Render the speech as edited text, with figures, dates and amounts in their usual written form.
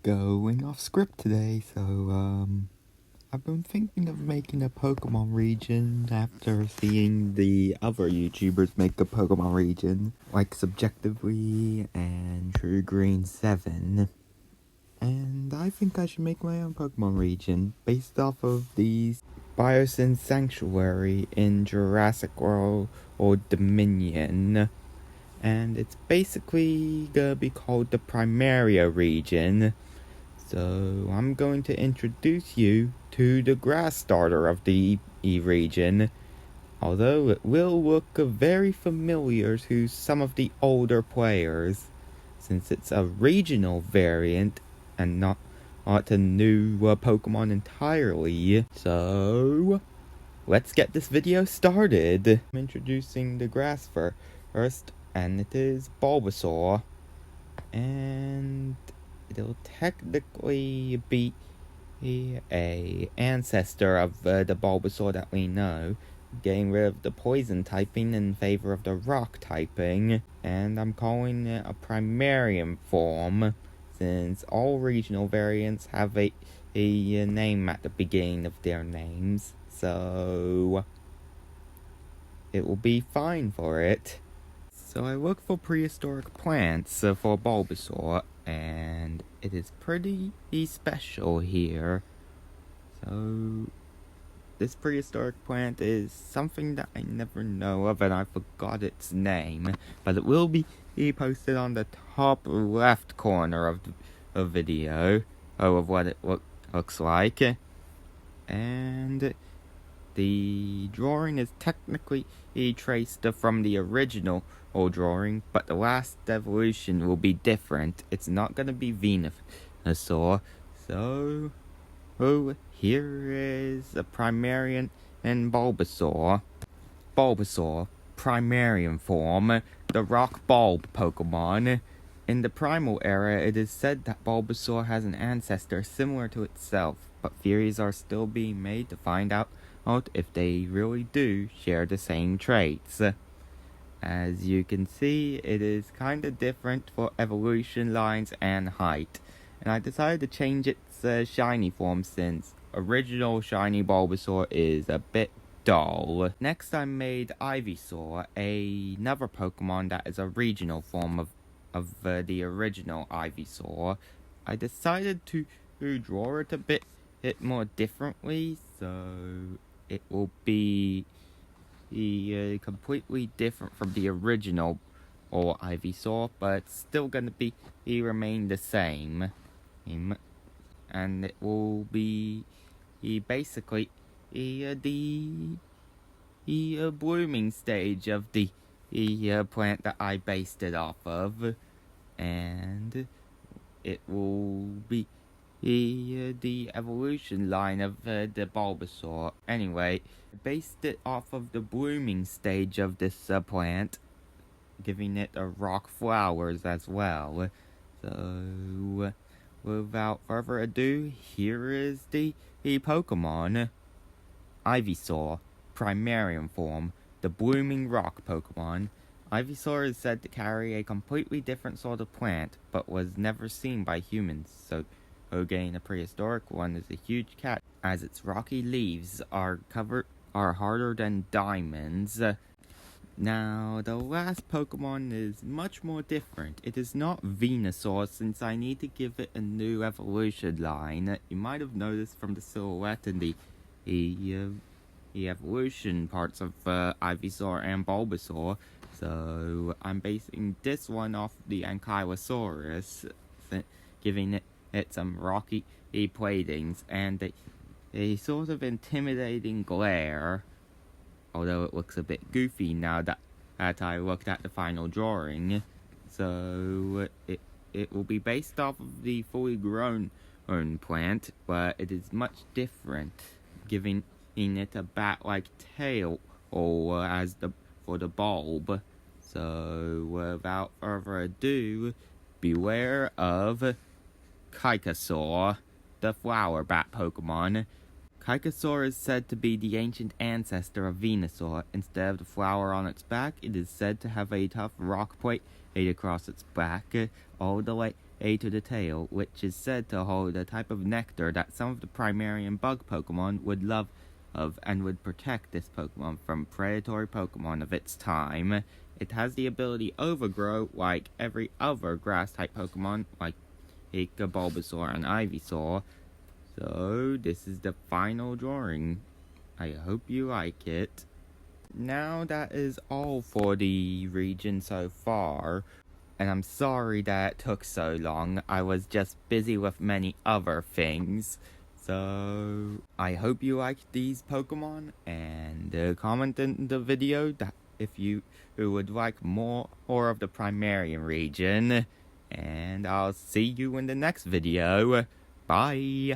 going off script today, so I've been thinking of making a Pokemon region after seeing the other YouTubers make a Pokemon region, like Subjectively and True Green 7. And I think I should make my own Pokemon region based off of the Biosyn Sanctuary in Jurassic World or Dominion. And it's basically gonna be called the Primaria region. So I'm going to introduce you to the grass starter of the region, although it will look very familiar to some of the older players, since it's a regional variant and not a new Pokemon entirely. So let's get this video started. I'm introducing the grass first, and it is Bulbasaur, and it'll technically be a ancestor of the Bulbasaur that we know, getting rid of the poison typing in favor of the rock typing, and I'm calling it a Primarian form, since all regional variants have a name at the beginning of their names, so it will be fine for it. So I look for prehistoric plants for Bulbasaur, and it is pretty special here. So this prehistoric plant is something that I never know of, and I forgot its name, but it will be posted on the top left corner of the video of what it looks like. And the drawing is technically traced from the original drawing, but the last evolution will be different. It's not going to be Venusaur. So, here is a Primarian and Bulbasaur. Bulbasaur, Primarian form, the Rock Bulb Pokemon. In the Primal era, it is said that Bulbasaur has an ancestor similar to itself, but theories are still being made to find out if they really do share the same traits. As you can see, it is kinda different for evolution lines and height, and I decided to change its shiny form since original shiny Bulbasaur is a bit dull. Next I made Ivysaur, another Pokemon that is a regional form of the original Ivysaur. I decided to draw it a bit more differently, so it will be completely different from the original Ivysaur, but it's still gonna remain the same. And it will be basically the blooming stage of the plant that I based it off of, and it will be the evolution line of the Bulbasaur. Anyway, I based it off of the blooming stage of this plant, giving it rock flowers as well. So, without further ado, here is the Pokemon. Ivysaur, Primarian form, the blooming rock Pokemon. Ivysaur is said to carry a completely different sort of plant, but was never seen by humans, so getting a prehistoric one is a huge catch, as its rocky leaves are harder than diamonds. Now, the last Pokemon is much more different. It is not Venusaur, since I need to give it a new evolution line. You might have noticed from the silhouette and the evolution parts of Ivysaur and Bulbasaur. So I'm basing this one off the Ankylosaurus, giving it some rocky platings and a sort of intimidating glare, although it looks a bit goofy now that I looked at the final drawing. So it will be based off of the fully grown plant, but it is much different, giving it a bat-like tail for the bulb. So without further ado, beware of Kikasaur, the flower bat Pokemon. Kikasaur is said to be the ancient ancestor of Venusaur. Instead of the flower on its back, it is said to have a tough rock plate across its back, all the way A to the tail, which is said to hold a type of nectar that some of the Primarian bug Pokemon would love of and would protect this Pokemon from predatory Pokemon of its time. It has the ability Overgrow like every other grass-type Pokemon, like Pika, Bulbasaur, and Ivysaur. So, this is the final drawing. I hope you like it. Now that is all for the region so far. And I'm sorry that it took so long. I was just busy with many other things. So, I hope you liked these Pokemon, and comment in the video that if you would like more of the Primarian region. And I'll see you in the next video. Bye!